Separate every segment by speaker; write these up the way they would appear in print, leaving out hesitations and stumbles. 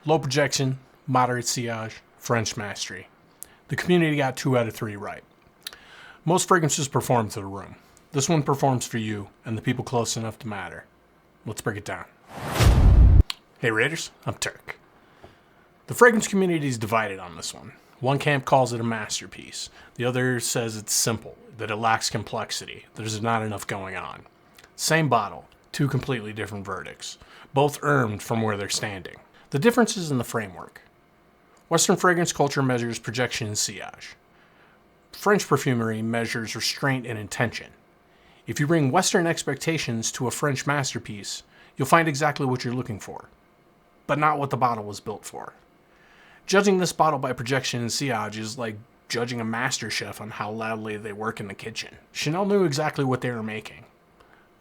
Speaker 1: Low projection, moderate sillage, French mastery. The community got 2 out of 3 right. Most fragrances perform to the room. This one performs for you and the people close enough to matter. Let's break it down. Hey Raiders, I'm Turk. The fragrance community is divided on this one. One camp calls it a masterpiece. The other says it's simple, that it lacks complexity, there's not enough going on. Same bottle, 2 completely different verdicts, both earned from where they're standing. The difference is in the framework. Western fragrance culture measures projection and sillage. French perfumery measures restraint and intention. If you bring Western expectations to a French masterpiece, you'll find exactly what you're looking for, but not what the bottle was built for. Judging this bottle by projection and sillage is like judging a master chef on how loudly they work in the kitchen. Chanel knew exactly what they were making.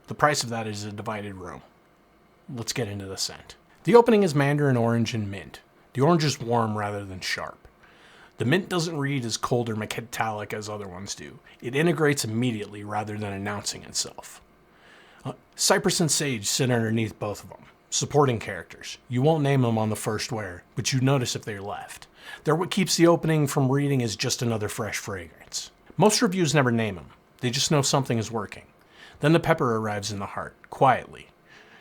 Speaker 1: The price of that is a divided room. Let's get into the scent. The opening is Mandarin Orange and Mint. The orange is warm rather than sharp. The mint doesn't read as cold or metallic as other ones do. It integrates immediately rather than announcing itself. Cypress and sage sit underneath both of them, supporting characters. You won't name them on the first wear, but you notice if they're left. They're what keeps the opening from reading as just another fresh fragrance. Most reviews never name them. They just know something is working. Then the pepper arrives in the heart, quietly.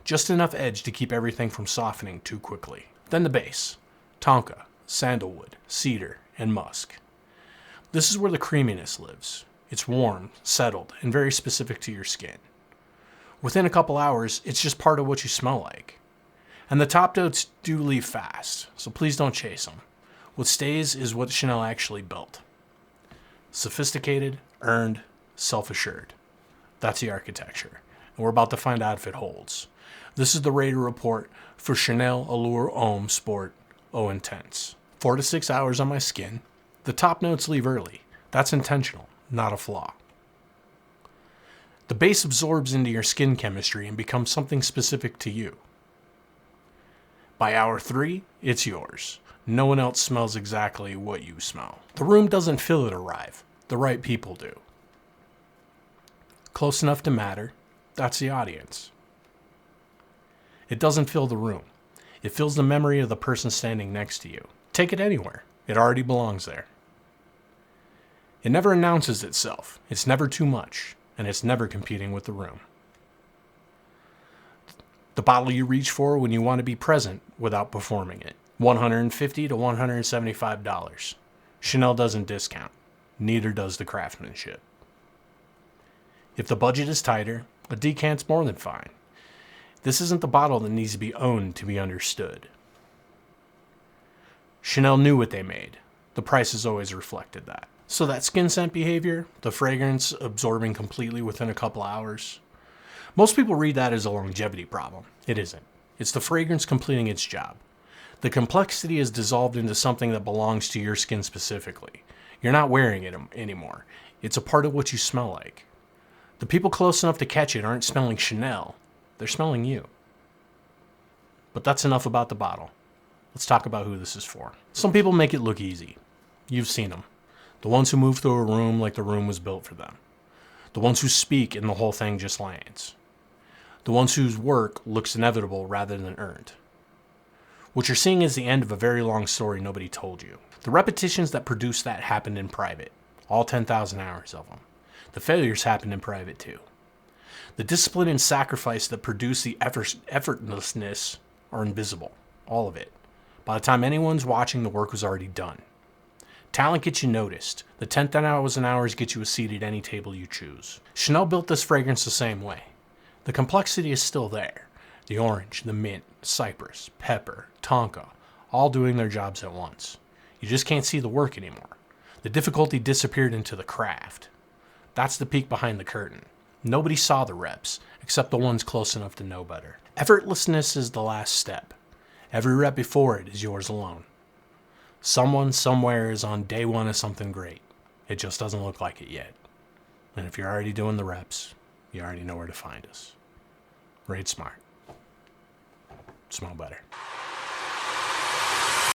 Speaker 1: Just enough edge to keep everything from softening too quickly. Then the base. Tonka, sandalwood, cedar, and musk. This is where the creaminess lives. It's warm, settled, and very specific to your skin. Within a couple hours, it's just part of what you smell like. And the top notes do leave fast, so please don't chase them. What stays is what Chanel actually built. Sophisticated, earned, self-assured. That's the architecture, and we're about to find out if it holds. This is the Raider report for Chanel Allure Homme Sport Eau Intense. 4 to 6 hours on my skin. The top notes leave early. That's intentional, not a flaw. The base absorbs into your skin chemistry and becomes something specific to you. By hour 3, it's yours. No one else smells exactly what you smell. The room doesn't feel it arrive. The right people do. Close enough to matter. That's the audience. It doesn't fill the room. It fills the memory of the person standing next to you. Take it anywhere. It already belongs there. It never announces itself. It's never too much, and it's never competing with the room. The bottle you reach for when you want to be present without performing it. $150 to $175. Chanel doesn't discount. Neither does the craftsmanship. If the budget is tighter, a decant's more than fine. This isn't the bottle that needs to be owned to be understood. Chanel knew what they made. The price has always reflected that. So that skin scent behavior, the fragrance absorbing completely within a couple hours, most people read that as a longevity problem. It isn't. It's the fragrance completing its job. The complexity is dissolved into something that belongs to your skin specifically. You're not wearing it anymore. It's a part of what you smell like. The people close enough to catch it aren't smelling Chanel. They're smelling you. But that's enough about the bottle. Let's talk about who this is for. Some people make it look easy. You've seen them. The ones who move through a room like the room was built for them. The ones who speak and the whole thing just lands. The ones whose work looks inevitable rather than earned. What you're seeing is the end of a very long story nobody told you. The repetitions that produced that happened in private. All 10,000 hours of them. The failures happened in private too. The discipline and sacrifice that produce the effortlessness are invisible. All of it. By the time anyone's watching, the work was already done. Talent gets you noticed. The 10,000 hours get you a seat at any table you choose. Chanel built this fragrance the same way. The complexity is still there. The orange, the mint, cypress, pepper, tonka, all doing their jobs at once. You just can't see the work anymore. The difficulty disappeared into the craft. That's the peek behind the curtain. Nobody saw the reps, except the ones close enough to know better. Effortlessness is the last step. Every rep before it is yours alone. Someone somewhere is on day one of something great. It just doesn't look like it yet. And if you're already doing the reps, you already know where to find us. Raid smart. Smell better.